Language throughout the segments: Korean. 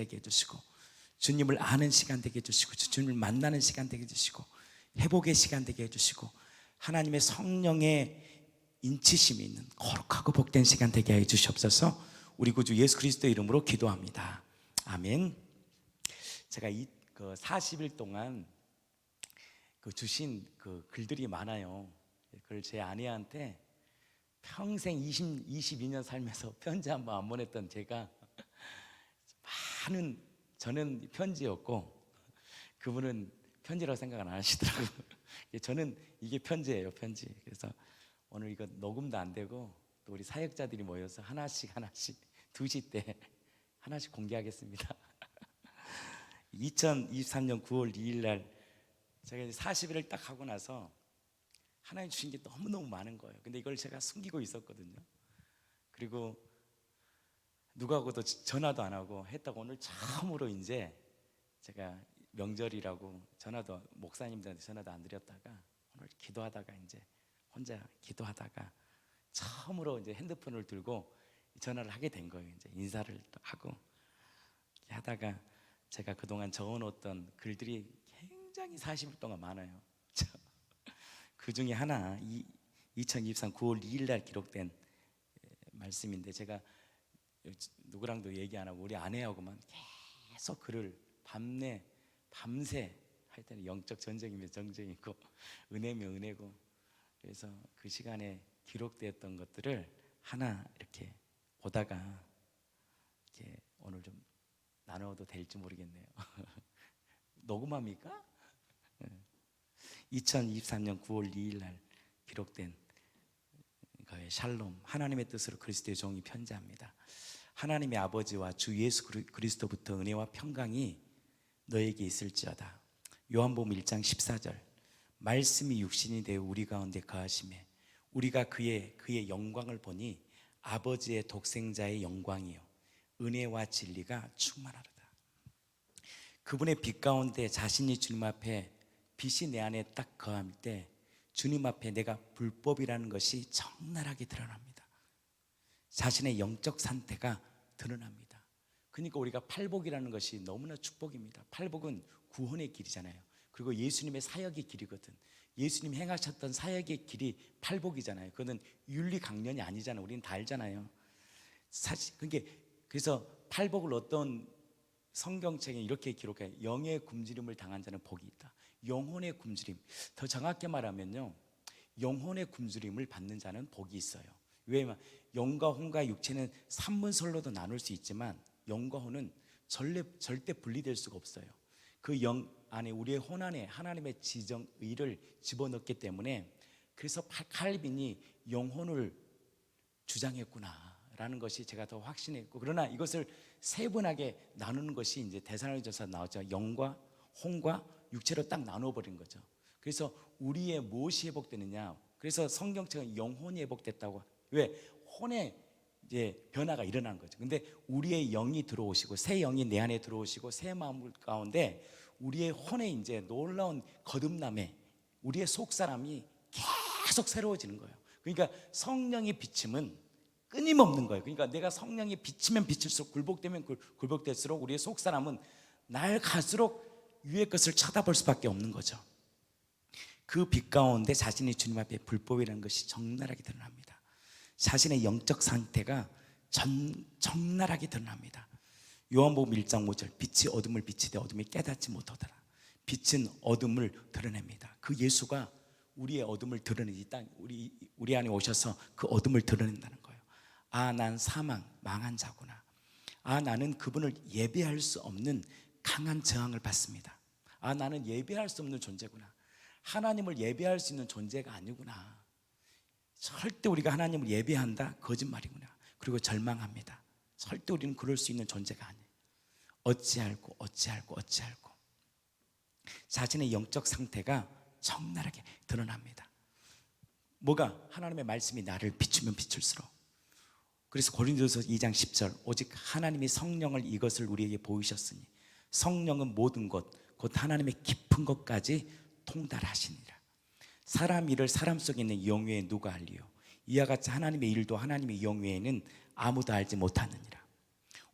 되게 해주시고, 주님을 아는 시간 되게 해주시고, 주님을 만나는 시간 되게 해주시고, 회복의 시간 되게 해주시고, 하나님의 성령의 인치심이 있는 거룩하고 복된 시간 되게 해주시옵소서. 우리 구주 예수 그리스도의 이름으로 기도합니다. 아멘. 제가 그 40일 동안 주신 글들이 많아요. 그걸 제 아내한테 평생 22년 살면서 편지 한 번 안 보냈던 제가 많은, 저는 편지였고 그분은 편지라고 생각 안 하시더라고요. 저는 이게 편지예요, 편지. 그래서 오늘 이거 녹음도 안 되고 또 우리 사역자들이 모여서 하나씩 2시 때 하나씩 공개하겠습니다. 2023년 9월 2일 날 제가 이제 40일을 딱 하고 나서 하나님 주신 게 너무너무 많은 거예요. 근데 이걸 제가 숨기고 있었거든요. 그리고 누구하고도 전화도 안 하고 했다고 오늘 처음으로 이제 제가 명절이라고 목사님들한테 전화도 안 드렸다가 오늘 기도하다가 이제 혼자 기도하다가 처음으로 이제 핸드폰을 들고 전화를 하게 된 거예요. 이제 인사를 하고 하다가 제가 그동안 적어놓았던 글들이 굉장히 40일 동안 많아요. 그 중에 하나 2023 9월 2일 날 기록된 말씀인데, 제가 누구랑도 얘기 안 하고 우리 아내하고만 계속 글을 밤새 할 때는 영적 전쟁이면 전쟁이고 은혜면 은혜고, 그래서 그 시간에 기록되었던 것들을 하나 이렇게 보다가 이렇게 오늘 좀 나눠도 될지 모르겠네요. 녹음합니까? 2023년 9월 2일 날 기록된 거의 샬롬, 하나님의 뜻으로 그리스도의 종이 편지합니다. 하나님의 아버지와 주 예수 그리스도부터 은혜와 평강이 너에게 있을지어다. 요한복음 1장 14절. 말씀이 육신이 되어 우리 가운데 거하심에 우리가 그의 영광을 보니 아버지의 독생자의 영광이요 은혜와 진리가 충만하도다. 그분의 빛 가운데 자신이 주님 앞에 빛이 내 안에 딱 거할 때 주님 앞에 내가 불법이라는 것이 적나라하게 드러납니다. 자신의 영적 상태가 드러납니다. 그러니까 우리가 팔복이라는 것이 너무나 축복입니다. 팔복은 구원의 길이잖아요. 그리고 예수님의 사역의 길이거든. 예수님 행하셨던 사역의 길이 팔복이잖아요. 그거는 윤리강령이 아니잖아요. 우리는 다 알잖아요. 사실 그래서 팔복을 어떤 성경책에 이렇게 기록해요. 영의 굶주림을 당한 자는 복이 있다. 영혼의 굶주림, 더 정확히 말하면요, 영혼의 굶주림을 받는 자는 복이 있어요. 왜냐하면 영과 혼과 육체는 삼문설로도 나눌 수 있지만 영과 혼은 절대 분리될 수가 없어요. 그 영 안에, 우리의 혼 안에 하나님의 지정의를 집어넣기 때문에, 그래서 칼빈이 영혼을 주장했구나라는 것이 제가 더 확신했고, 그러나 이것을 세분하게 나누는 것이 이제 데살로니가전서 나왔죠. 영과 혼과 육체로 딱 나눠버린 거죠. 그래서 우리의 무엇이 회복되느냐? 그래서 성경책은 영혼이 회복됐다고. 왜? 혼의 이제 변화가 일어난 거죠. 근데 우리의 영이 들어오시고, 새 영이 내 안에 들어오시고, 새 마음 가운데 우리의 혼에 이제 놀라운 거듭남에 우리의 속 사람이 계속 새로워지는 거예요. 그러니까 성령의 비침은 끊임없는 거예요. 그러니까 내가 성령이 비치면 비칠수록, 굴복되면 굴복될수록 우리의 속 사람은 날 갈수록 위의 것을 쳐다볼 수밖에 없는 거죠. 그 빛 가운데 자신이 주님 앞에 불법이라는 것이 적나라하게 드러납니다. 자신의 영적 상태가 적나라하게 드러납니다. 요한복음 1장 5절. 빛이 어둠을 비치되 어둠이 깨닫지 못하더라. 빛은 어둠을 드러냅니다. 그 예수가 우리의 어둠을 드러내, 이 땅 우리 안에 오셔서 그 어둠을 드러낸다는 거예요. 아, 난 망한 자구나. 아, 나는 그분을 예배할 수 없는 강한 저항을 받습니다. 아, 나는 예배할 수 없는 존재구나. 하나님을 예배할 수 있는 존재가 아니구나. 절대 우리가 하나님을 예배한다? 거짓말이구나. 그리고 절망합니다. 절대 우리는 그럴 수 있는 존재가 아니에요. 어찌할꼬 자신의 영적 상태가 적나라하게 드러납니다. 뭐가? 하나님의 말씀이 나를 비추면 비출수록. 그래서 고린도서 2장 10절. 오직 하나님이 성령을 이것을 우리에게 보이셨으니 성령은 모든 것 곧 하나님의 깊은 것까지 통달하시니라. 사람 일을 사람 속에 있는 영 외에 누가 알리요? 이와 같이 하나님의 일도 하나님의 영 외에는 아무도 알지 못하느니라.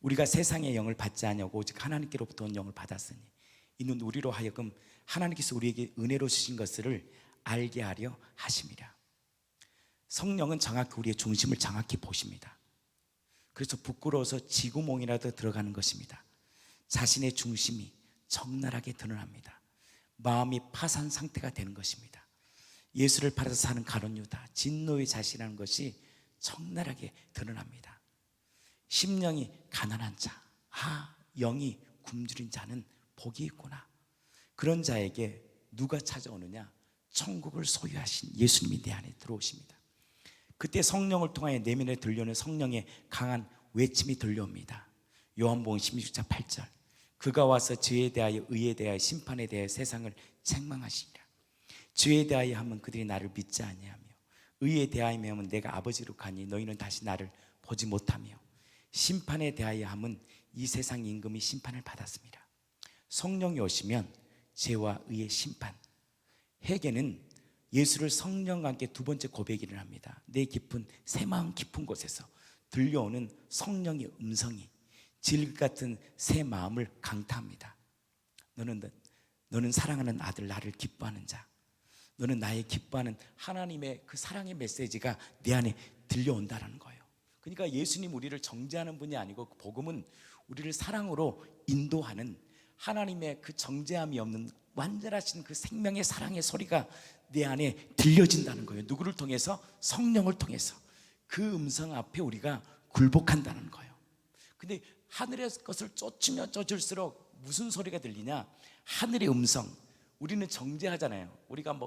우리가 세상의 영을 받지 아니하고 오직 하나님께로부터 온 영을 받았으니 이는 우리로 하여금 하나님께서 우리에게 은혜로 주신 것을 알게 하려 하심이라. 성령은 정확히 우리의 중심을 정확히 보십니다. 그래서 부끄러워서 지구멍이라도 들어가는 것입니다. 자신의 중심이 적나라하게 드러납니다. 마음이 파산 상태가 되는 것입니다. 예수를 팔아서 사는 가룟 유다, 진노의 자신이라는 것이 적나라하게 드러납니다. 심령이 가난한 자, 영이 굶주린 자는 복이 있구나. 그런 자에게 누가 찾아오느냐? 천국을 소유하신 예수님이 내 안에 들어오십니다. 그때 성령을 통하여 내면에 들려오는 성령의 강한 외침이 들려옵니다. 요한복음 16장 8절, 그가 와서 죄에 대하여 의에 대하여 심판에 대하여 세상을 책망하시니라. 죄에 대하여 하면 그들이 나를 믿지 아니하며 의에 대하여 하면 내가 아버지로 가니 너희는 다시 나를 보지 못하며 심판에 대하여 하면 이 세상 임금이 심판을 받았습니다. 성령이 오시면 죄와 의의 심판, 회개는 예수를 성령과 함께 두 번째 고백을 합니다. 내 깊은 새 마음 깊은 곳에서 들려오는 성령의 음성이 질것 같은 새 마음을 강타합니다. 너는 사랑하는 아들 나를 기뻐하는 자, 너는 나의 기뻐하는 하나님의 그 사랑의 메시지가 내 안에 들려온다는 거예요. 그러니까 예수님 우리를 정죄하는 분이 아니고 복음은 우리를 사랑으로 인도하는 하나님의 그 정죄함이 없는 완전하신 그 생명의 사랑의 소리가 내 안에 들려진다는 거예요. 누구를 통해서? 성령을 통해서. 그 음성 앞에 우리가 굴복한다는 거예요. 근데 하늘의 것을 쫓으면 쫓을수록 무슨 소리가 들리냐? 하늘의 음성. 우리는 정죄하잖아요. 우리가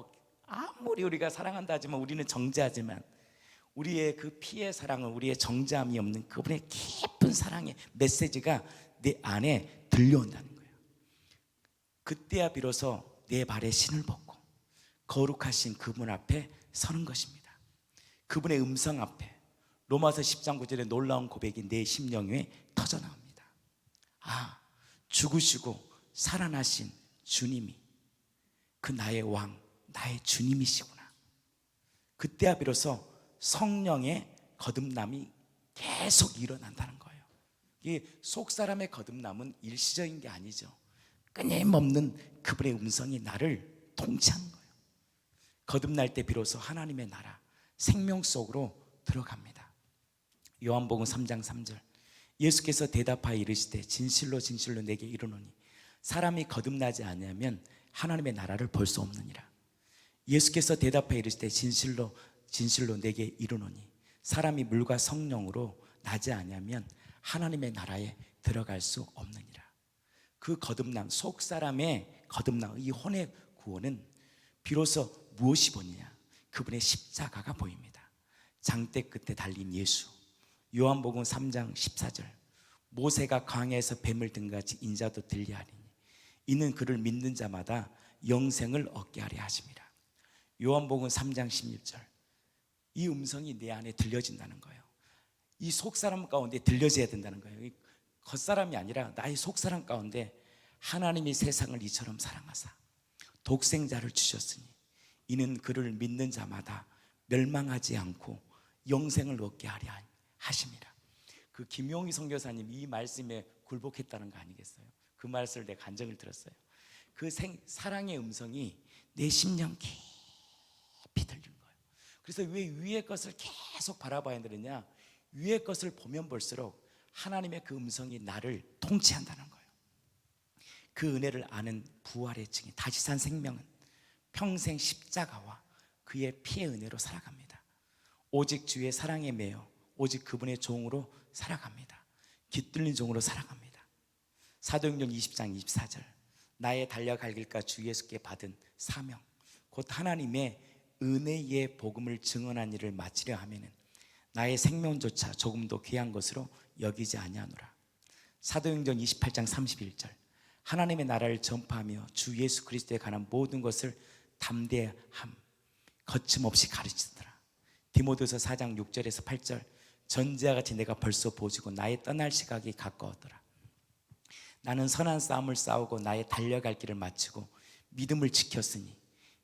아무리 우리가 사랑한다 하지만 우리는 정죄하지만 우리의 그 피의 사랑은 우리의 정죄함이 없는 그분의 깊은 사랑의 메시지가 내 안에 들려온다는 거예요. 그때야 비로소 내 발에 신을 벗고 거룩하신 그분 앞에 서는 것입니다. 그분의 음성 앞에 로마서 10장 9절에 놀라운 고백이 내 심령 위에 터져나옵니다. 죽으시고 살아나신 주님이 그 나의 왕, 나의 주님이시구나. 그때야 비로소 성령의 거듭남이 계속 일어난다는 거예요. 이 속사람의 거듭남은 일시적인 게 아니죠. 끊임없는 그분의 음성이 나를 통치하는 거예요. 거듭날 때 비로소 하나님의 나라, 생명 속으로 들어갑니다. 요한복음 3장 3절, 예수께서 대답하여 이르시되 진실로 진실로 내게 이르노니 사람이 거듭나지 아니하면 하나님의 나라를 볼 수 없느니라. 예수께서 대답하여 이르시되 진실로 진실로 내게 이르노니 사람이 물과 성령으로 나지 아니하면 하나님의 나라에 들어갈 수 없느니라. 그 거듭남, 속 사람의 거듭남, 이 혼의 구원은 비로소 무엇이 보이냐? 그분의 십자가가 보입니다. 장대 끝에 달린 예수. 요한복음 3장 14절, 모세가 광야에서 뱀을 든 같이 인자도 들리하리니 이는 그를 믿는 자마다 영생을 얻게 하려 하심이라. 요한복음 3장 16절, 이 음성이 내 안에 들려진다는 거예요. 이 속사람 가운데 들려져야 된다는 거예요. 겉사람이 아니라 나의 속사람 가운데 하나님이 세상을 이처럼 사랑하사 독생자를 주셨으니 이는 그를 믿는 자마다 멸망하지 않고 영생을 얻게 하려 하심이라. 그 김용희 선교사님 이 말씀에 굴복했다는 거 아니겠어요? 그 말씀을 내가 간증을 들었어요. 그 사랑의 음성이 내 심령 깊이 들린 거예요. 그래서 왜 위의 것을 계속 바라봐야 되느냐? 위의 것을 보면 볼수록 하나님의 그 음성이 나를 통치한다는 거예요. 그 은혜를 아는 부활의 증인 다시 산 생명은 평생 십자가와 그의 피의 은혜로 살아갑니다. 오직 주의 사랑에 매여 오직 그분의 종으로 살아갑니다. 깃들린 종으로 살아갑니다. 사도행전 20장 24절, 나의 달려갈 길과 주 예수께 받은 사명 곧 하나님의 은혜의 복음을 증언한 일을 마치려 하면은 나의 생명조차 조금도 귀한 것으로 여기지 아니하노라. 사도행전 28장 31절, 하나님의 나라를 전파하며 주 예수 그리스도에 관한 모든 것을 담대함 거침없이 가르치더라. 디모데후서 4장 6절에서 8절, 전제와 같이 내가 벌써 보지고 나의 떠날 시각이 가까웠더라. 나는 선한 싸움을 싸우고 나의 달려갈 길을 마치고 믿음을 지켰으니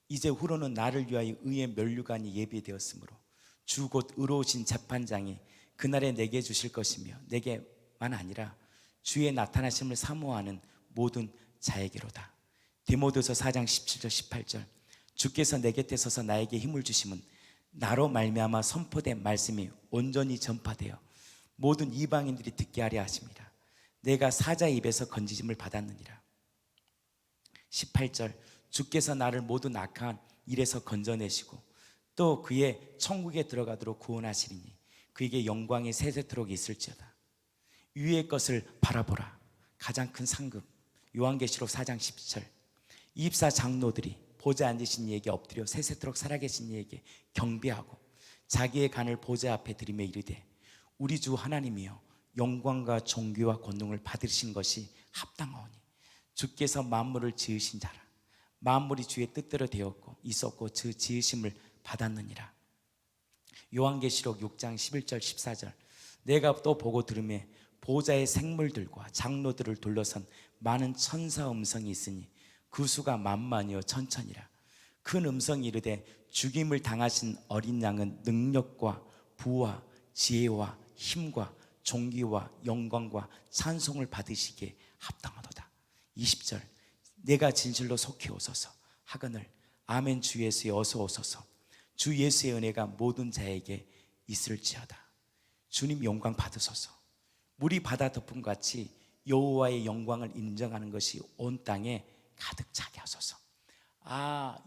이제 후로는 나를 위하여 의의 면류관이 예비되었으므로 주 곧 의로우신 재판장이 그날에 내게 주실 것이며 내게 아니라 주의 나타나심을 사모하는 모든 자에게로다. 디모데후서 4장 17절 18절 주께서 내 곁에 서서 나에게 힘을 주심은 나로 말미암아 선포된 말씀이 온전히 전파되어 모든 이방인들이 듣게 하려 하십니다. 내가 사자의 입에서 건지심을 받았느니라. 18절 주께서 나를 모든 악한 일에서 건져내시고 또 그의 천국에 들어가도록 구원하시리니 그에게 영광이 세세토록 있을지어다. 위의 것을 바라보라. 가장 큰 상급. 요한계시록 4장 10절 24 장로들이 보좌 앉으신 이에게 엎드려 세세토록 살아계신 이에게 경배하고 자기의 간을 보좌 앞에 들이며 이르되 우리 주 하나님이여 영광과 존귀와 권능을 받으신 것이 합당하오니 주께서 만물을 지으신 자라. 만물이 주의 뜻대로 되었고 있었고 그 지으심을 받았느니라. 요한계시록 6장 11절 14절 내가 또 보고 들으매 보좌의 생물들과 장로들을 둘러선 많은 천사 음성이 있으니 그 수가 만만이요 천천이라. 큰 음성이 이르되 죽임을 당하신 어린 양은 능력과 부와 지혜와 힘과 존귀와 영광과 찬송을 받으시기에 합당하도다. 20절 내가 진실로 속히 오소서 하거늘 아멘 주 예수에 어서 오소서. 주 예수의 은혜가 모든 자에게 있을지어다. 주님 영광 받으소서. 물이 바다 덮음 같이 여호와의 영광을 인정하는 것이 온 땅에 가득 차게 하소서.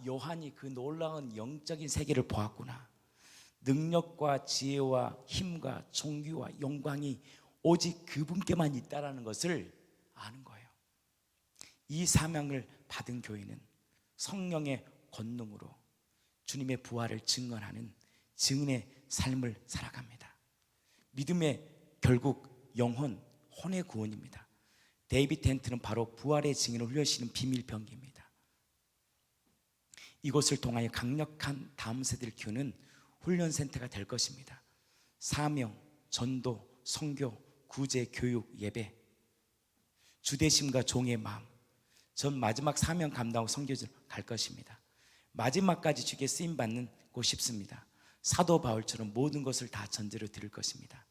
요한이 그 놀라운 영적인 세계를 보았구나. 능력과 지혜와 힘과 존귀와 영광이 오직 그분께만 있다라는 것을 아는 거예요. 이 사명을 받은 교회는 성령의 권능으로 주님의 부활을 증언하는 증인의 삶을 살아갑니다. 믿음의 결국 영혼, 혼의 구원입니다. 데이비드 텐트는 바로 부활의 증인을 흘려주시는 비밀 병기입니다. 이곳을 통하여 강력한 다음 세대를 키우는 훈련센터가 될 것입니다. 사명, 전도, 선교, 구제, 교육, 예배, 주대심과 종의 마음. 전 마지막 사명 감당하고 선교지로 갈 것입니다. 마지막까지 주께 쓰임받고 싶습니다. 사도 바울처럼 모든 것을 다 전제로 드릴 것입니다.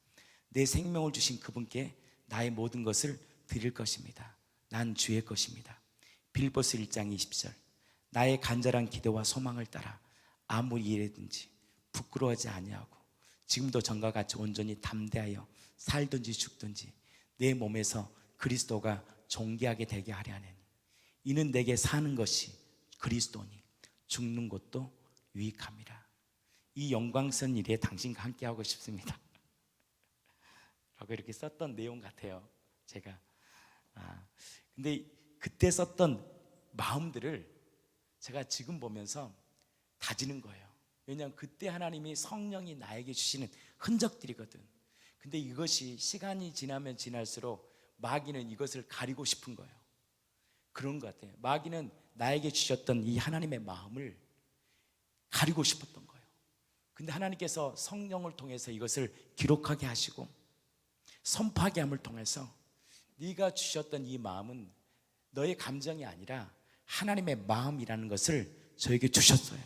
내 생명을 주신 그분께 나의 모든 것을 드릴 것입니다. 난 주의 것입니다. 빌보스 1장 20절 나의 간절한 기도와 소망을 따라 아무리 이래든지 부끄러워하지 아니하고 지금도 전과 같이 온전히 담대하여 살든지 죽든지 내 몸에서 그리스도가 존귀하게 되게 하려 하느니 이는 내게 사는 것이 그리스도니 죽는 것도 유익함이라. 이 영광스러운 일에 당신과 함께하고 싶습니다 라고 이렇게 썼던 내용 같아요. 제가 근데 그때 썼던 마음들을 제가 지금 보면서 다지는 거예요. 왜냐하면 그때 하나님이 성령이 나에게 주시는 흔적들이거든. 근데 이것이 시간이 지나면 지날수록 마귀는 이것을 가리고 싶은 거예요. 그런 것 같아요. 마귀는 나에게 주셨던 이 하나님의 마음을 가리고 싶었던 거예요. 근데 하나님께서 성령을 통해서 이것을 기록하게 하시고 선포하게 함을 통해서 네가 주셨던 이 마음은 너의 감정이 아니라 하나님의 마음이라는 것을 저에게 주셨어요.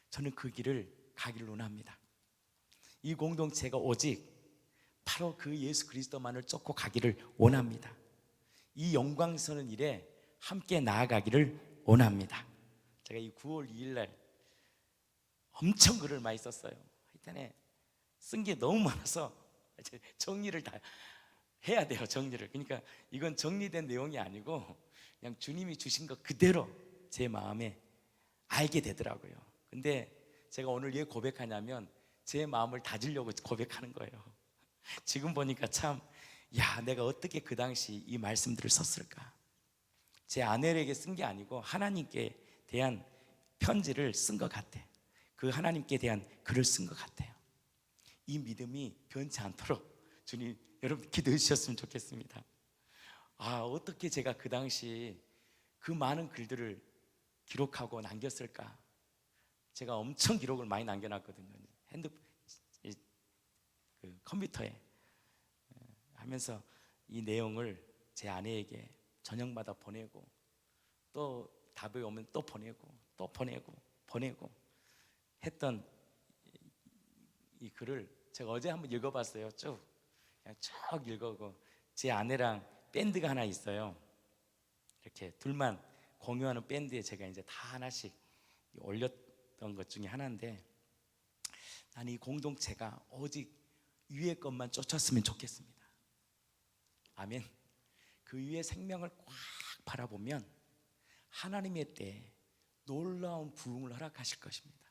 저는 그 길을 가기를 원합니다. 이 공동체가 오직 바로 그 예수 그리스도만을 쫓고 가기를 원합니다. 이 영광스러운 일에 함께 나아가기를 원합니다. 제가 이 9월 2일 날 엄청 글을 많이 썼어요. 하여튼에 쓴 게 너무 많아서 정리를 다 해야 돼요. 정리를. 그러니까 이건 정리된 내용이 아니고 그냥 주님이 주신 것 그대로 제 마음에 알게 되더라고요. 근데 제가 오늘 왜 고백하냐면 제 마음을 다지려고 고백하는 거예요. 지금 보니까 참 내가 어떻게 그 당시 이 말씀들을 썼을까. 제 아내에게 쓴 게 아니고 하나님께 대한 편지를 쓴 것 같아. 그 하나님께 대한 글을 쓴 것 같아요. 이 믿음이 변치 않도록 주님 여러분 기도해 주셨으면 좋겠습니다. 어떻게 제가 그 당시 그 많은 글들을 기록하고 남겼을까. 제가 엄청 기록을 많이 남겨놨거든요. 그 컴퓨터에 하면서 이 내용을 제 아내에게 저녁마다 보내고 또 답이 오면 또 보내고 했던 이 글을 제가 어제 한번 읽어봤어요. 쭉 그냥 쭉 읽어고 제 아내랑 밴드가 하나 있어요. 이렇게 둘만 공유하는 밴드에 제가 이제 다 하나씩 올렸던 것 중에 하나인데 나는 이 공동체가 오직 위의 것만 쫓았으면 좋겠습니다. 아멘. 그 위의 생명을 꽉 바라보면 하나님의 때에 놀라운 부흥을 허락하실 것입니다.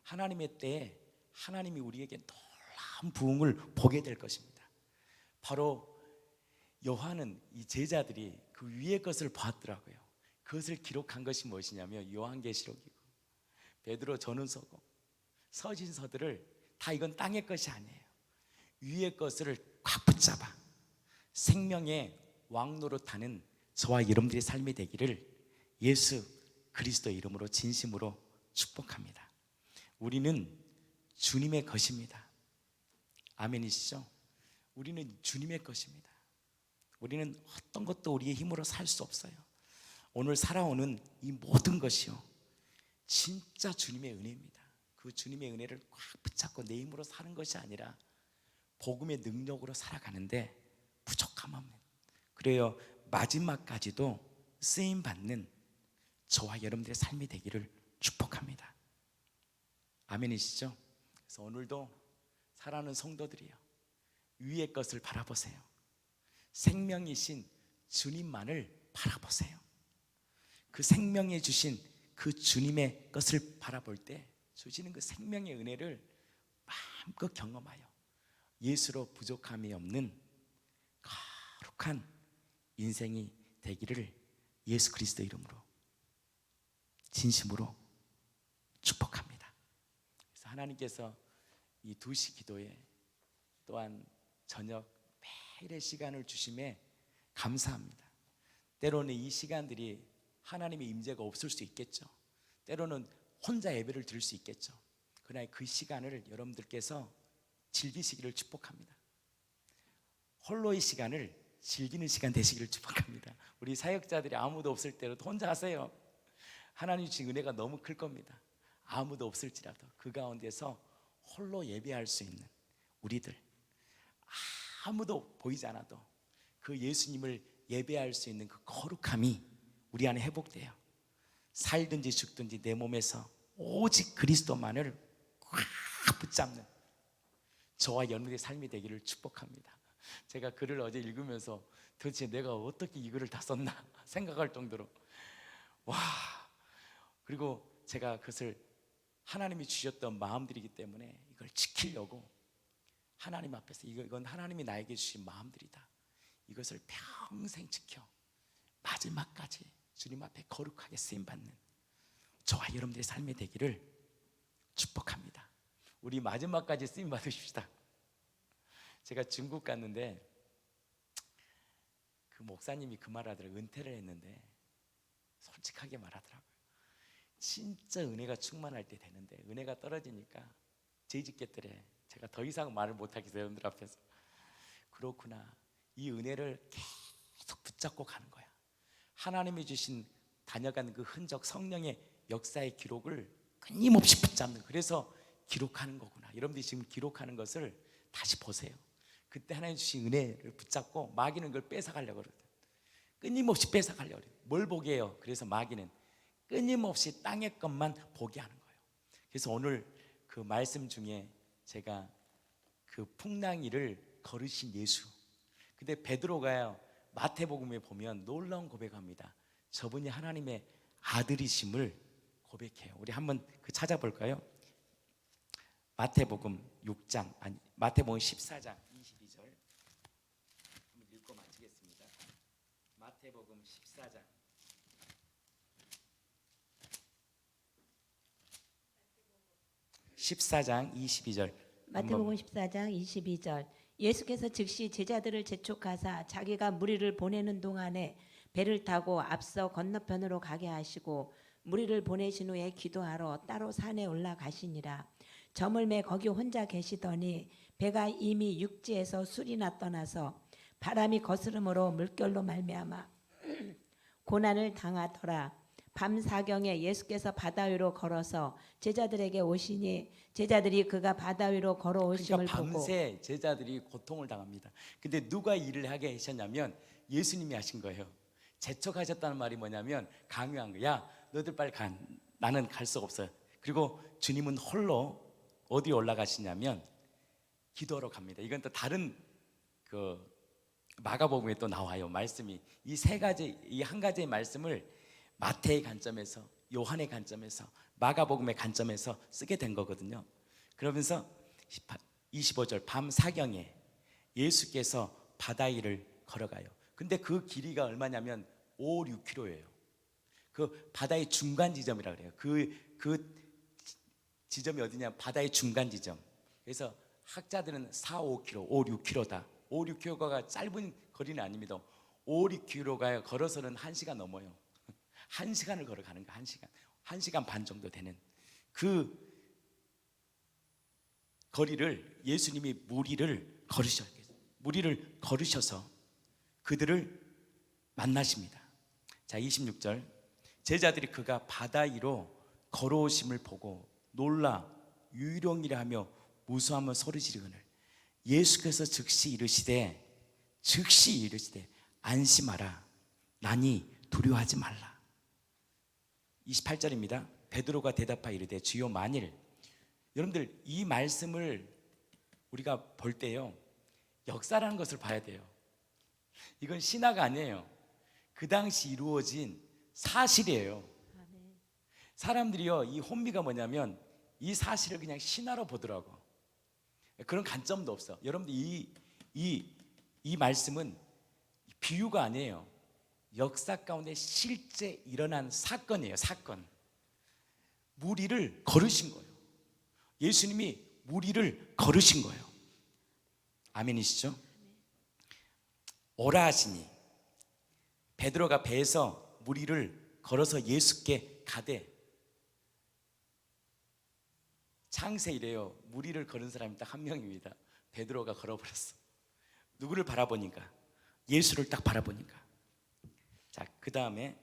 하나님의 때에 하나님이 우리에게 놀라운 부흥을 보게 될 것입니다. 바로 요한은 이 제자들이 그 위의 것을 봤더라고요. 그것을 기록한 것이 무엇이냐면 요한계시록이고 베드로 전후서고 서신서들을 다 이건 땅의 것이 아니에요. 위의 것을 꽉 붙잡아 생명의 왕노릇하는 저와 여러분들의 삶이 되기를 예수 그리스도의 이름으로 진심으로 축복합니다. 우리는 주님의 것입니다. 아멘이시죠? 우리는 주님의 것입니다. 우리는 어떤 것도 우리의 힘으로 살 수 없어요. 오늘 살아오는 이 모든 것이요 진짜 주님의 은혜입니다. 그 주님의 은혜를 꽉 붙잡고 내 힘으로 사는 것이 아니라 복음의 능력으로 살아가는데 부족함 없는, 그래요 마지막까지도 쓰임받는 저와 여러분들의 삶이 되기를 축복합니다. 아멘이시죠? 그래서 오늘도 살아가는 성도들이요 위의 것을 바라보세요. 생명이신 주님만을 바라보세요. 그 생명에 주신 그 주님의 것을 바라볼 때 주시는 그 생명의 은혜를 마음껏 경험하여 예수로 부족함이 없는 거룩한 인생이 되기를 예수 그리스도 이름으로 진심으로 축복합니다. 그래서 하나님께서 이 2시 기도에 또한 저녁 매일의 시간을 주심에 감사합니다. 때로는 이 시간들이 하나님의 임재가 없을 수 있겠죠. 때로는 혼자 예배를 드릴 수 있겠죠. 그러나 그 시간을 여러분들께서 즐기시기를 축복합니다. 홀로의 시간을 즐기는 시간 되시기를 축복합니다. 우리 사역자들이 아무도 없을 때라도 혼자 하세요. 하나님 주신 은혜가 너무 클 겁니다. 아무도 없을지라도 그 가운데서 홀로 예배할 수 있는 우리들, 아무도 보이지 않아도 그 예수님을 예배할 수 있는 그 거룩함이 우리 안에 회복돼요. 살든지 죽든지 내 몸에서 오직 그리스도만을 꽉 붙잡는 저와 여러분의 삶이 되기를 축복합니다. 제가 글을 어제 읽으면서 도대체 내가 어떻게 이 글을 다 썼나 생각할 정도로 와, 그리고 제가 그것을 하나님이 주셨던 마음들이기 때문에 이걸 지키려고 하나님 앞에서 이건 하나님이 나에게 주신 마음들이다, 이것을 평생 지켜 마지막까지 주님 앞에 거룩하게 쓰임받는 저와 여러분들의 삶이 되기를 축복합니다. 우리 마지막까지 쓰임 받으십시다. 제가 중국 갔는데 그 목사님이 그 말하더라고요. 은퇴를 했는데 솔직하게 말하더라고요. 진짜 은혜가 충만할 때 되는데 은혜가 떨어지니까 죄짓겠더래. 제가 더 이상 말을 못하겠어요, 여러분들 앞에서. 그렇구나, 이 은혜를 계속 붙잡고 가는 거야. 하나님이 주신 다녀간 그 흔적, 성령의 역사의 기록을 끊임없이 붙잡는, 그래서 기록하는 거구나. 여러분들이 지금 기록하는 것을 다시 보세요. 그때 하나님 주신 은혜를 붙잡고 마귀는 그걸 뺏어가려고 그러거든. 끊임없이 뺏어가려고 그래요. 뭘 보게 해요? 그래서 마귀는 끊임없이 땅의 것만 보게 하는 거예요. 그래서 오늘 그 말씀 중에 제가 그 풍랑이를 걸으신 예수, 근데 베드로가요 마태복음에 보면 놀라운 고백합니다. 저분이 하나님의 아들이심을 고백해요. 우리 한번 그 찾아볼까요? 마태복음 6장, 아니 마태복음 14장 22절 한번 읽고 마치겠습니다. 마태복음 14장 (14장 22절) 마태복음 14장 22절. 예수께서 즉시 제자들을 재촉하사 자기가 무리를 보내는 동안에 배를 타고 앞서 건너편으로 가게 하시고 무리를 보내신 후에 기도하러 따로 산에 올라가시니라. 저물매 거기 혼자 계시더니 배가 이미 육지에서 술이나 떠나서 바람이 거스름으로 물결로 말미암아 고난을 당하더라. 밤사경에 예수께서 바다 위로 걸어서 제자들에게 오시니 제자들이 그가 바다 위로 걸어오심을 그러니까 보고 밤새 제자들이 고통을 당합니다. 근데 누가 일을 하게 하셨냐면 예수님이 하신 거예요. 재촉하셨다는 말이 뭐냐면 강요한 거야. 야, 너희들 빨리 가. 나는 갈 수 없어요. 그리고 주님은 홀로 어디 올라가시냐면 기도하러 갑니다. 이건 또 다른 그 마가복음에 또 나와요. 말씀이 이 세 가지, 이 한 가지의 말씀을 마태의 관점에서, 요한의 관점에서, 마가복음의 관점에서 쓰게 된 거거든요. 그러면서 25절 밤 사경에 예수께서 바다 위를 걸어가요. 근데 그 길이가 얼마냐면 5, 6km예요. 그 바다의 중간 지점이라 그래요. 그 지점이 어디냐? 바다의 중간 지점. 그래서 학자들은 4, 5km, 5, 6km다. 5, 6km가 짧은 거리는 아닙니다. 5, 6km가 걸어서는 1시간 넘어요. 1시간을 걸어가는 거, 1시간. 1시간 반 정도 되는 그 거리를 예수님이 무리를 걸으셔서 그들을 만나십니다. 자, 26절. 제자들이 그가 바다 위로 걸어오심을 보고 놀라 유령이라 하며 무수하며 소리 지르거늘 예수께서 즉시 이르시되 안심하라 나니 두려워하지 말라. 28절입니다. 베드로가 대답하여 이르되 주여 만일, 여러분들 이 말씀을 우리가 볼 때요 역사라는 것을 봐야 돼요. 이건 신화가 아니에요. 그 당시 이루어진 사실이에요. 사람들이요 이 혼미가 뭐냐면 이 사실을 그냥 신화로 보더라고. 그런 관점도 없어. 여러분들 이 말씀은 비유가 아니에요. 역사 가운데 실제 일어난 사건이에요. 사건. 무리를 걸으신 거예요. 예수님이 무리를 걸으신 거예요. 아멘이시죠? 오라 하시니 베드로가 배에서 무리를 걸어서 예수께 가되, 창세 이래요. 무리를 걸은 사람이 딱 한 명입니다. 베드로가 걸어버렸어. 누구를 바라보니까? 예수를 딱 바라보니까. 자, 그 다음에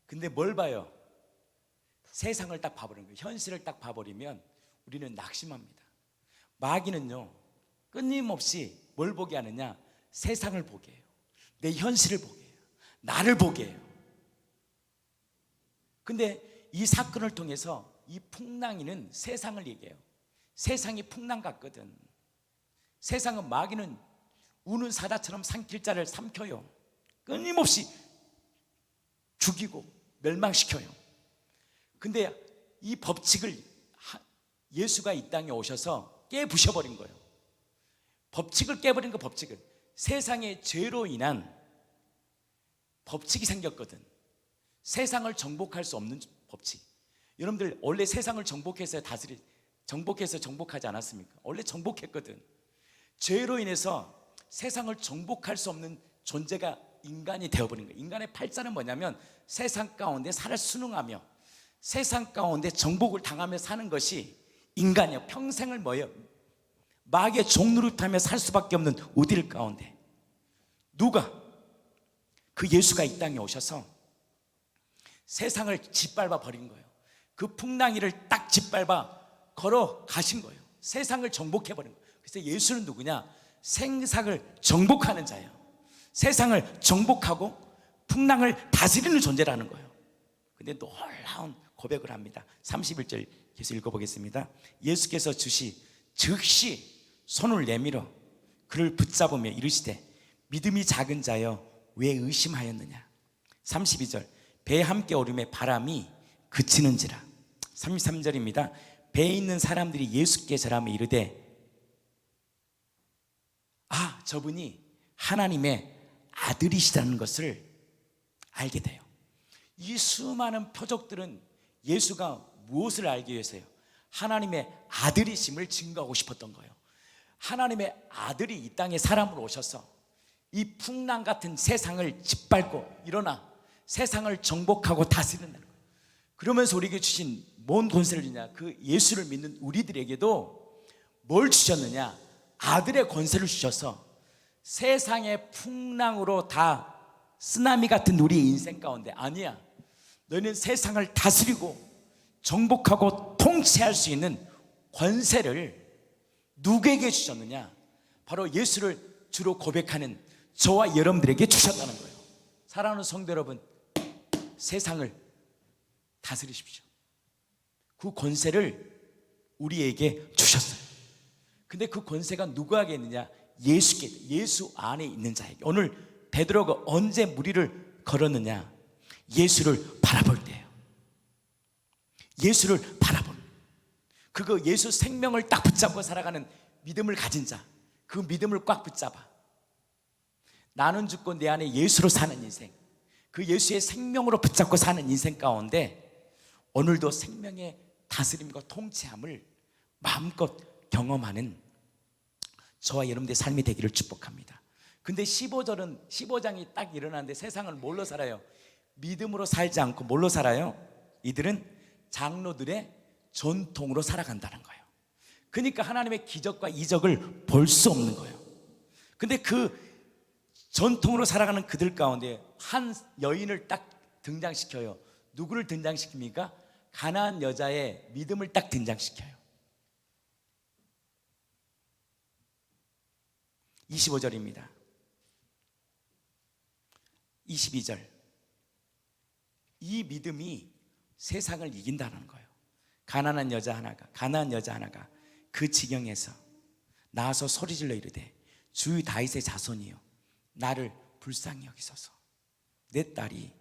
근데 뭘 봐요? 세상을 딱 봐버리는 거예요. 현실을 딱 봐버리면 우리는 낙심합니다. 마귀는요 끊임없이 뭘 보게 하느냐? 세상을 보게 해요. 내 현실을 보게 해요. 나를 보게 해요. 근데 이 사건을 통해서 이 풍랑이는 세상을 얘기해요. 세상이 풍랑 같거든. 세상은 마귀는 우는 사자처럼 삼킬 자를 삼켜요. 끊임없이 죽이고 멸망시켜요. 근데 이 법칙을 예수가 이 땅에 오셔서 깨부셔버린 거예요. 법칙을 깨버린 거. 법칙은 세상의 죄로 인한 법칙이 생겼거든. 세상을 정복할 수 없는 법칙. 여러분들 원래 세상을 정복해서 정복하지 않았습니까? 원래 정복했거든. 죄로 인해서 세상을 정복할 수 없는 존재가 인간이 되어버린 거예요. 인간의 팔자는 뭐냐면 세상 가운데 살을 순응하며 세상 가운데 정복을 당하며 사는 것이 인간이에요. 평생을 뭐예요? 마귀의 종노릇하며 살 수밖에 없는 우디를 가운데 누가? 그 예수가 이 땅에 오셔서 세상을 짓밟아 버린 거예요. 그 풍랑이를 딱 짓밟아 걸어가신 거예요. 세상을 정복해 버린 거예요. 그래서 예수는 누구냐? 세상을 정복하는 자예요. 세상을 정복하고 풍랑을 다스리는 존재라는 거예요. 근데 놀라운 고백을 합니다. 31절 계속 읽어보겠습니다. 예수께서 즉시 손을 내밀어 그를 붙잡으며 이르시되 믿음이 작은 자여 왜 의심하였느냐. 32절 배에 함께 오름에 바람이 그치는지라. 33절입니다. 배에 있는 사람들이 예수께 절하며 이르되 저분이 하나님의 아들이시라는 것을 알게 돼요. 이 수많은 표적들은 예수가 무엇을 알기 위해서요? 하나님의 아들이심을 증거하고 싶었던 거예요. 하나님의 아들이 이 땅에 사람으로 오셔서 이 풍랑 같은 세상을 짓밟고 일어나 세상을 정복하고 다스리는 거예요. 그러면서 우리에게 주신 뭔 권세를 주냐? 그 예수를 믿는 우리들에게도 뭘 주셨느냐? 아들의 권세를 주셔서 세상의 풍랑으로 다 쓰나미 같은 우리의 인생 가운데 아니야, 너희는 세상을 다스리고 정복하고 통치할 수 있는 권세를 누구에게 주셨느냐? 바로 예수를 주로 고백하는 저와 여러분들에게 주셨다는 거예요. 사랑하는 성도 여러분, 세상을 다스리십시오. 그 권세를 우리에게 주셨어요. 근데 그 권세가 누구에게 있느냐? 예수께, 예수 안에 있는 자에게. 오늘 베드로가 언제 무리를 걸었느냐? 예수를 바라볼 때예요. 예수를 바라보는, 그거 예수 생명을 딱 붙잡고 살아가는 믿음을 가진 자, 그 믿음을 꽉 붙잡아 나는 죽고 내 안에 예수로 사는 인생, 그 예수의 생명으로 붙잡고 사는 인생 가운데 오늘도 생명의 다스림과 통치함을 마음껏 경험하는 저와 여러분들의 삶이 되기를 축복합니다. 근데 15장이 딱 일어나는데 세상을 뭘로 살아요? 믿음으로 살지 않고 뭘로 살아요? 이들은 장로들의 전통으로 살아간다는 거예요. 그러니까 하나님의 기적과 이적을 볼 수 없는 거예요. 근데 그 전통으로 살아가는 그들 가운데 한 여인을 딱 등장시켜요. 누구를 등장시킵니까? 가나안 여자의 믿음을 딱 등장시켜요. 25절입니다. 22절. 이 믿음이 세상을 이긴다는 거예요. 가나안 여자 하나가 그 지경에서 나와서 소리질러 이르되 주 다윗의 자손이여 나를 불쌍히 여기소서. 내 딸이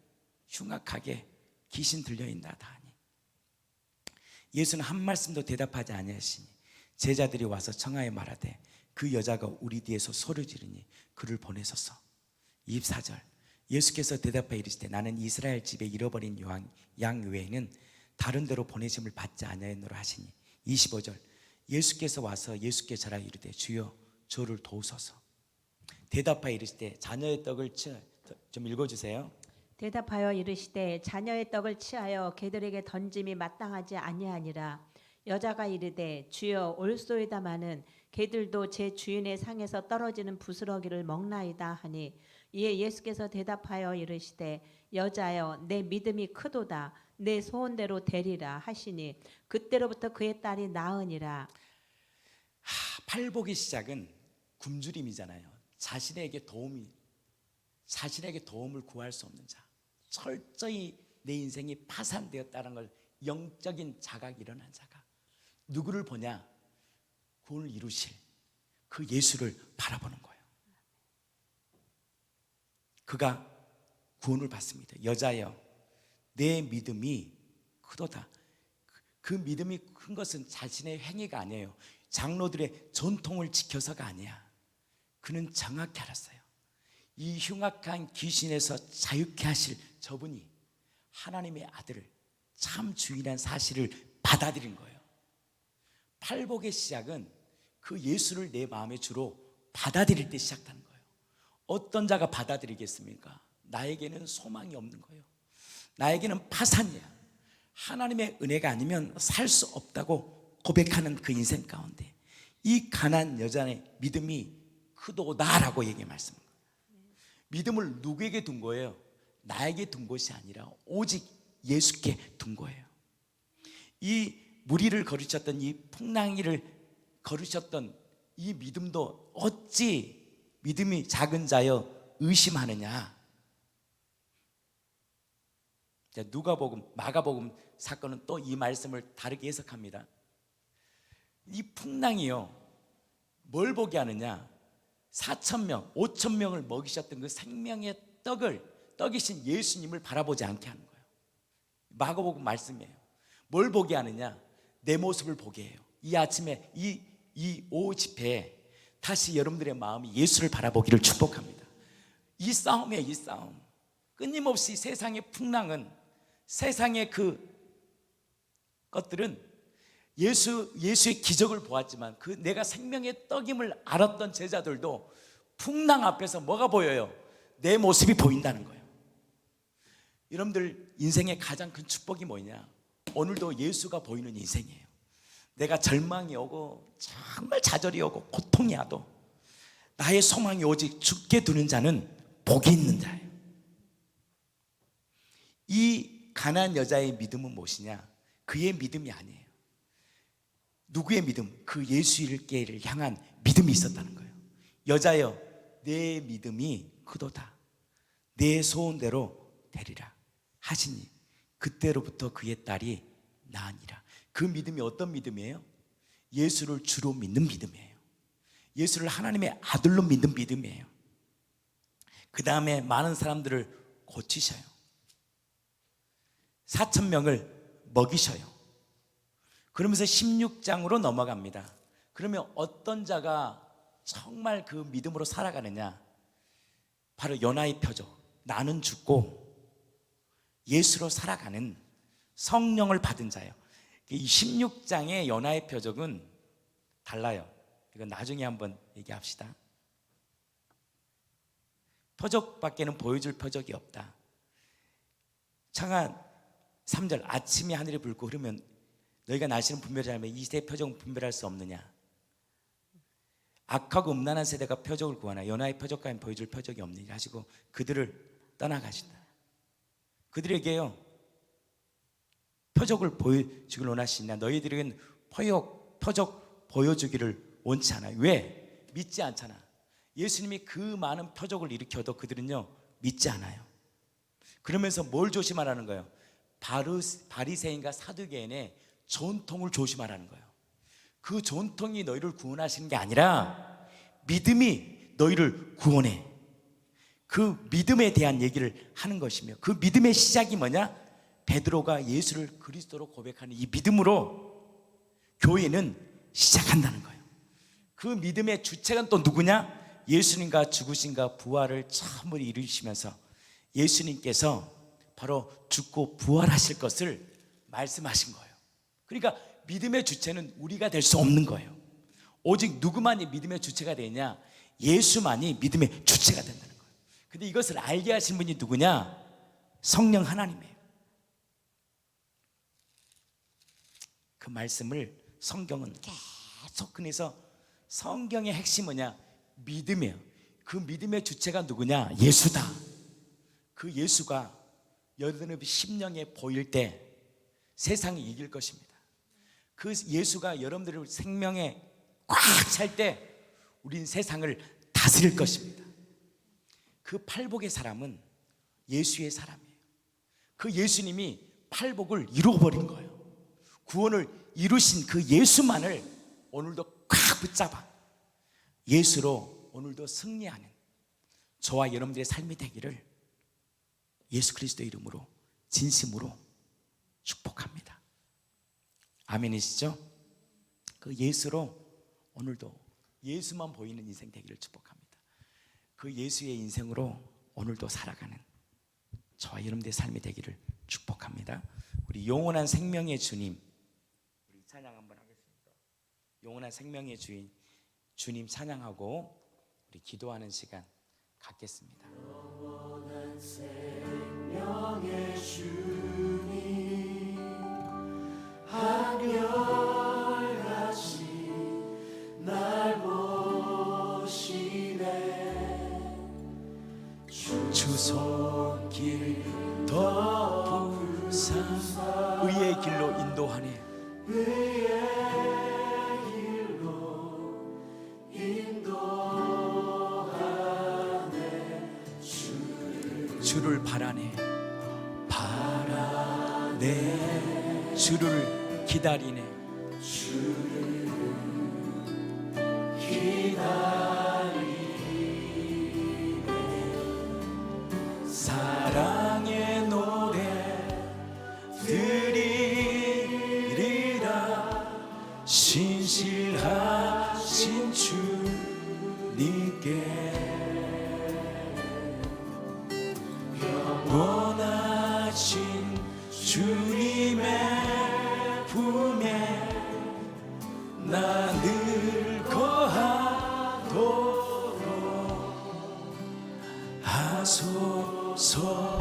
흉악하게 귀신 들려있나다 하니 예수는 한 말씀도 대답하지 아니하시니 제자들이 와서 청하여 말하되 그 여자가 우리 뒤에서 소리 지르니 그를 보내소서. 24절. 예수께서 대답하여 이르시되 나는 이스라엘 집에 잃어버린 양 외에는 다른 데로 보내심을 받지 아니하였노라 하시니 25절. 예수께서 와서 예수께 절하 이르되 주여 저를 도우소서. 대답하여 이르시되 자녀의 떡을 좀 읽어주세요. 대답하여 이르시되 자녀의 떡을 취하여 개들에게 던짐이 마땅하지 아니하니라. 여자가 이르되 주여 올소이다마는 개들도 제 주인의 상에서 떨어지는 부스러기를 먹나이다 하니 이에 예수께서 대답하여 이르시되 여자여 내 믿음이 크도다 내 소원대로 되리라 하시니 그때로부터 그의 딸이 나으니라. 팔복의 시작은 굶주림이잖아요. 자신에게 도움을 구할 수 없는 자, 철저히 내 인생이 파산되었다는 걸 영적인 자각이 일어난 자가 누구를 보냐? 구원을 이루실 그 예수를 바라보는 거예요. 그가 구원을 받습니다. 여자여 내 믿음이 크도다. 그 믿음이 큰 것은 자신의 행위가 아니에요. 장로들의 전통을 지켜서가 아니야. 그는 정확히 알았어요. 이 흉악한 귀신에서 자유케 하실 저분이 하나님의 아들을 참 주인한 사실을 받아들인 거예요. 팔복의 시작은 그 예수를 내 마음의 주로 받아들일 때 시작하는 거예요. 어떤 자가 받아들이겠습니까? 나에게는 소망이 없는 거예요. 나에게는 파산이야. 하나님의 은혜가 아니면 살 수 없다고 고백하는 그 인생 가운데 이 가난한 여자의 믿음이 크도다라고 얘기 말씀합니다. 믿음을 누구에게 둔 거예요? 나에게 둔 것이 아니라 오직 예수께 둔 거예요. 이 무리를 거르셨던 이 풍랑이를 거르셨던 이 믿음도 어찌 믿음이 작은 자여 의심하느냐. 누가복음, 마가복음 사건은 또 이 말씀을 다르게 해석합니다. 이 풍랑이요 뭘 보게 하느냐? 4,000명, 5,000명을 먹이셨던 그 생명의 떡이신 예수님을 바라보지 않게 하는 거예요. 마가복음 말씀이에요. 뭘 보게 하느냐? 내 모습을 보게 해요. 이 아침에 이 오후 집회에 다시 여러분들의 마음이 예수를 바라보기를 축복합니다. 이 싸움이에요. 이 싸움. 끊임없이 세상의 풍랑은, 세상의 그 것들은 예수의 기적을 보았지만 그 내가 생명의 떡임을 알았던 제자들도 풍랑 앞에서 뭐가 보여요? 내 모습이 보인다는 거예요. 여러분들 인생의 가장 큰 축복이 뭐냐? 오늘도 예수가 보이는 인생이에요. 내가 절망이 오고 정말 좌절이 오고 고통이 와도 나의 소망이 오직 죽게 두는 자는 복이 있는 자예요. 이 가난한 여자의 믿음은 무엇이냐? 그의 믿음이 아니에요. 누구의 믿음? 그 예수께를 향한 믿음이 있었다는 거예요. 여자여, 내 믿음이 크도다. 내 소원대로 되리라 하시니 그때로부터 그의 딸이 나으니라. 그 믿음이 어떤 믿음이에요? 예수를 주로 믿는 믿음이에요. 예수를 하나님의 아들로 믿는 믿음이에요. 그 다음에 많은 사람들을 고치셔요. 4,000명을 먹이셔요. 그러면서 16장으로 넘어갑니다. 그러면 어떤 자가 정말 그 믿음으로 살아가느냐? 바로 연하의 표적, 나는 죽고 예수로 살아가는 성령을 받은 자예요. 이 16장의 연하의 표적은 달라요. 이건 나중에 한번 얘기합시다. 표적밖에는 보여줄 표적이 없다. 창하 3절, 아침에 하늘이 붉고 흐르면 너희가 날씨는 분별히 알면 이 세 표적은 분별할 수 없느냐? 악하고 음란한 세대가 표적을 구하나 연하의 표적과는 보여줄 표적이 없느냐 하시고 그들을 떠나가신다. 그들에게요, 표적을 보여주기를 원하시냐? 너희들에게는 표적 보여주기를 원치 않아요. 왜? 믿지 않잖아. 예수님이 그 많은 표적을 일으켜도 그들은요 믿지 않아요. 그러면서 뭘 조심하라는 거예요? 바리새인과 사두개인의 전통을 조심하라는 거예요. 그 전통이 너희를 구원하시는 게 아니라 믿음이 너희를 구원해. 그 믿음에 대한 얘기를 하는 것이며, 그 믿음의 시작이 뭐냐? 베드로가 예수를 그리스도로 고백하는 이 믿음으로 교회는 시작한다는 거예요. 그 믿음의 주체가 또 누구냐? 예수님과 죽으신가 부활을 처음으로 이루시면서 예수님께서 바로 죽고 부활하실 것을 말씀하신 거예요. 그러니까 믿음의 주체는 우리가 될 수 없는 거예요. 오직 누구만이 믿음의 주체가 되냐? 예수만이 믿음의 주체가 된다는 거예요. 근데 이것을 알게 하신 분이 누구냐? 성령 하나님이에요. 그 말씀을 성경은 계속 꺼내서 성경의 핵심은 뭐냐? 믿음이에요. 그 믿음의 주체가 누구냐? 예수다. 그 예수가 여러분의 심령에 보일 때 세상이 이길 것입니다. 그 예수가 여러분들의 생명에 꽉 찰 때 우린 세상을 다스릴 것입니다. 그 팔복의 사람은 예수의 사람이에요. 그 예수님이 팔복을 이루어버린 거예요. 구원을 이루신 그 예수만을 오늘도 꽉 붙잡아 예수로 오늘도 승리하는 저와 여러분들의 삶이 되기를 예수 그리스도의 이름으로 진심으로 축복합니다. 아멘이시죠? 그 예수로 오늘도 예수만 보이는 인생 되기를 축복합니다. 그 예수의 인생으로 오늘도 살아가는 저와 여러분들의 삶이 되기를 축복합니다. 우리 영원한 생명의 주님, 우리 찬양 한번 하겠습니다. 영원한 생명의 주인 주님 찬양하고 우리 기도하는 시간 갖겠습니다. 영원한 생명의 주님 한결같이 날 보시네. 주 손길 덮으사 의의 길로 인도하네. 의의 길로 인도하네. 주를 바라네. 주를 기다리네. 주를 기다리네. 사랑의 노래 드리리라. 신실하신 주님께 영원하신 주님의 품에 나 늘 거하도록 하소서.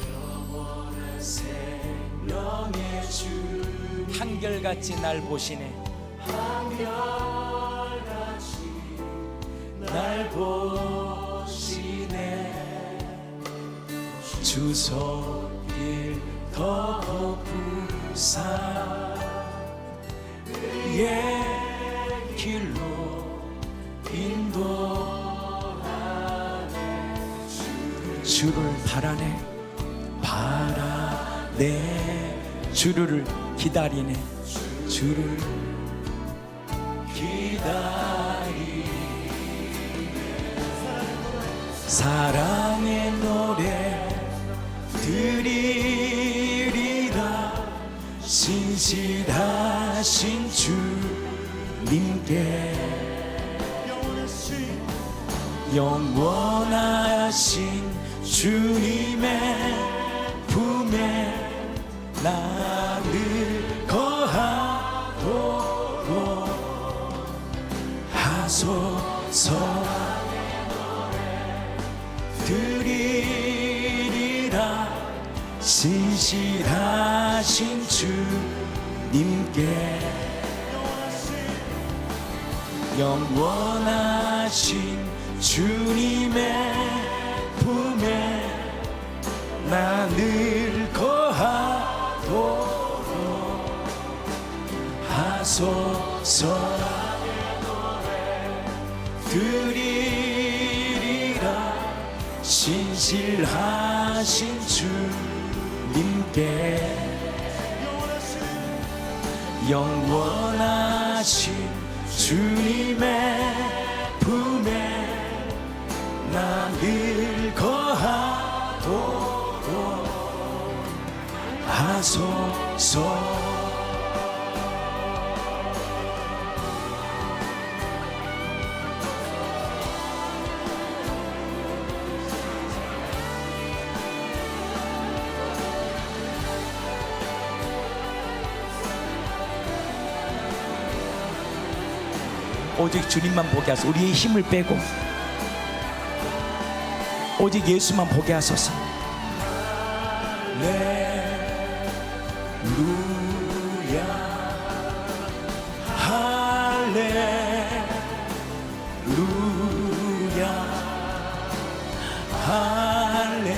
영원한 생명의 주 한결같이 날 보시네. 한결같이 날 도시네 주 손길 더 부사 의 길로 인도하네 주를 바라네 주를 기다리네 주를 기다리네 사랑의 노래 드리리라 신실하신 주님께 영원하신 주님의 품에 나를 거하도록 하소서 드리리라 신실하신 주님께 영원하신 주님의 품에 나를 거하도록 하소서 드리리라 신실하신 주님께 영원하신 주님의 품에 나를 거하도록 하소서 오직 주님만 보게 하소서. 우리의 힘을 빼고 오직 예수만 보게 하소서. 할렐루야 할렐루야 할렐루야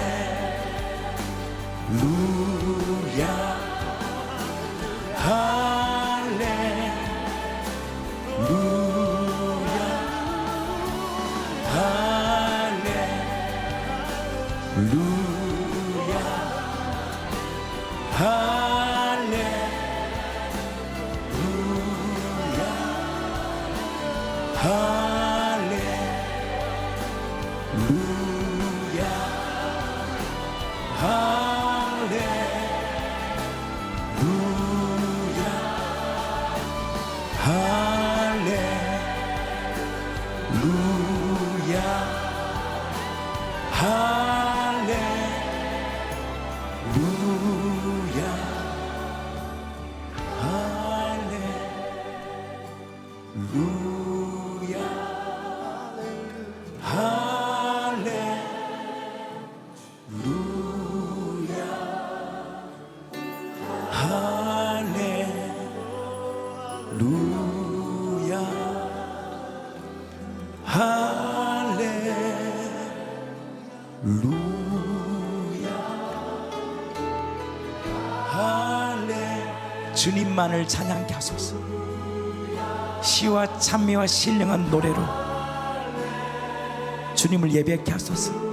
주님만을 찬양케 하소서. 시와 찬미와 신령한 노래로 주님을 예배케 하소서.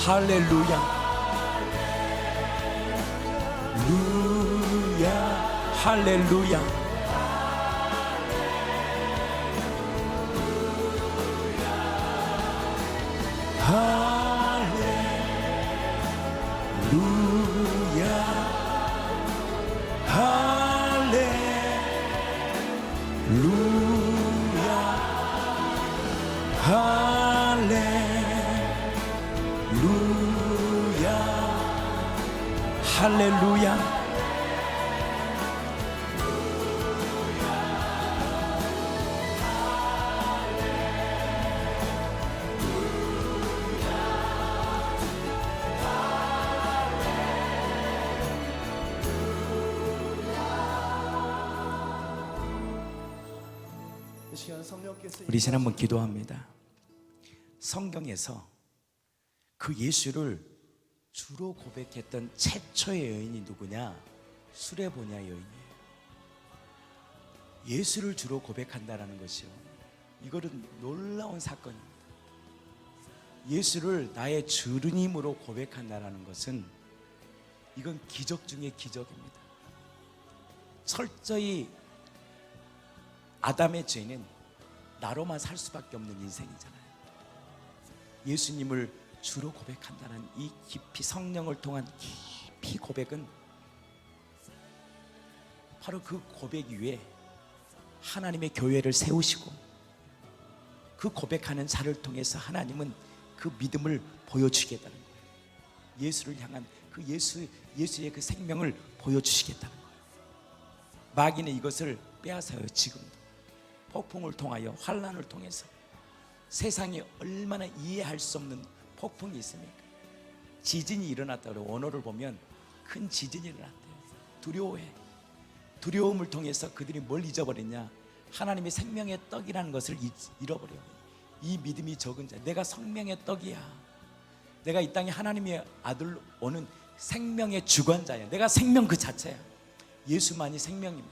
할렐루야 루야 할렐루야 할렐루야 할렐루야. 이 시간 성령께서 우리 이제 한번 기도합니다. 성경에서 그 예수를 주로 고백했던 최초의 여인이 누구냐? 수레보냐 여인이에요. 예수를 주로 고백한다라는 것이요, 이거는 놀라운 사건입니다. 예수를 나의 주님으로 고백한다라는 것은 이건 기적 중의 기적입니다. 철저히 아담의 죄는 나로만 살 수밖에 없는 인생이잖아요. 예수님을 주로 고백한다는 이 깊이 성령을 통한 깊이 고백은 바로 그 고백 위에 하나님의 교회를 세우시고 그 고백하는 자를 통해서 하나님은 그 믿음을 보여주시겠다는 거예요. 예수를 향한 그 예수의 그 생명을 보여주시겠다는 거예요. 마귀는 이것을 빼앗아요. 지금도 폭풍을 통하여, 환난을 통해서. 세상에 얼마나 이해할 수 없는 폭풍이 있습니까? 지진이 일어났다고 원어를 보면 큰 지진이 일어났대요. 두려워해. 두려움을 통해서 그들이 뭘 잊어버렸냐? 하나님의 생명의 떡이라는 것을 잃어버려요. 이 믿음이 적은 자, 내가 생명의 떡이야. 내가 이 땅에 하나님의 아들 오는 생명의 주관자야. 내가 생명 그 자체야. 예수만이 생명입니다.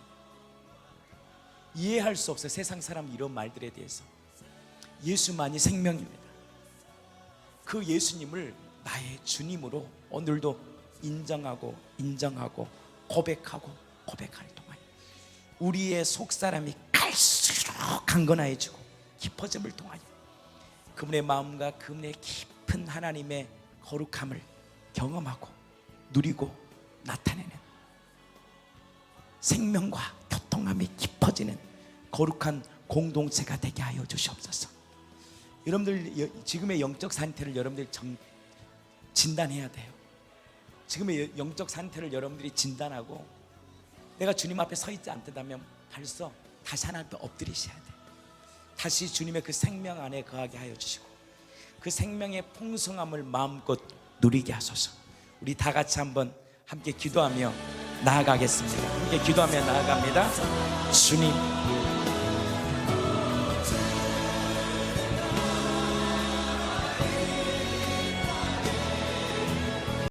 이해할 수 없어요. 세상 사람 이런 말들에 대해서. 예수만이 생명입니다. 그 예수님을 나의 주님으로 오늘도 인정하고 고백하고 고백할 동안 우리의 속사람이 갈수록 강건해지고 깊어짐을 통하여 그분의 마음과 그분의 깊은 하나님의 거룩함을 경험하고 누리고 나타내는 생명과 교통함이 깊어지는 거룩한 공동체가 되게 하여 주시옵소서. 여러분들 지금의 영적 상태를 여러분들이 진단해야 돼요. 지금의 영적 상태를 여러분들이 진단하고 내가 주님 앞에 서 있지 않다면 벌써 다시 하나님 앞에 엎드리셔야 돼요. 다시 주님의 그 생명 안에 거하게 하여 주시고 그 생명의 풍성함을 마음껏 누리게 하소서. 우리 다 같이 한번 함께 기도하며 나아가겠습니다. 함께 기도하며 나아갑니다. 주님,